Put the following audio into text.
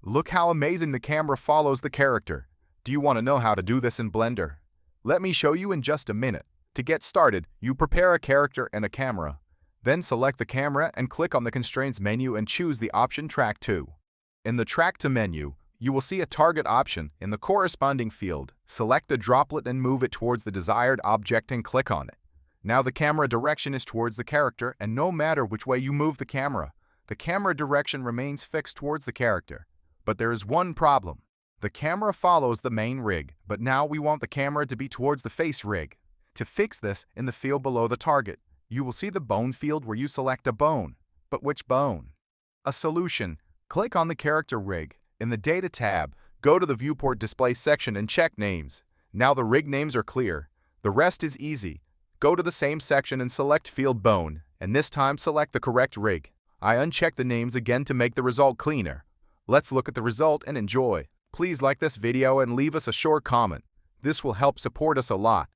Look how amazing the camera follows the character. Do you want to know how to do this in Blender? Let me show you in just a minute. To get started, you prepare a character and a camera. Then select the camera and click on the Constraints menu and choose the option Track To. In the Track To menu, you will see a target option in the corresponding field. Select the droplet and move it towards the desired object and click on it. Now the camera direction is towards the character, and no matter which way you move the camera direction remains fixed towards the character. But there is one problem. The camera follows the main rig, but now we want the camera to be towards the face rig. To fix this, in the field below the target, you will see the bone field where you select a bone. But which bone? A solution. Click on the character rig. In the Data tab, go to the Viewport Display section and check Names. Now the rig names are clear. The rest is easy. Go to the same section and select Field Bone, and this time select the correct rig. I uncheck the names again to make the result cleaner. Let's look at the result and enjoy. Please like this video and leave us a short comment. This will help support us a lot.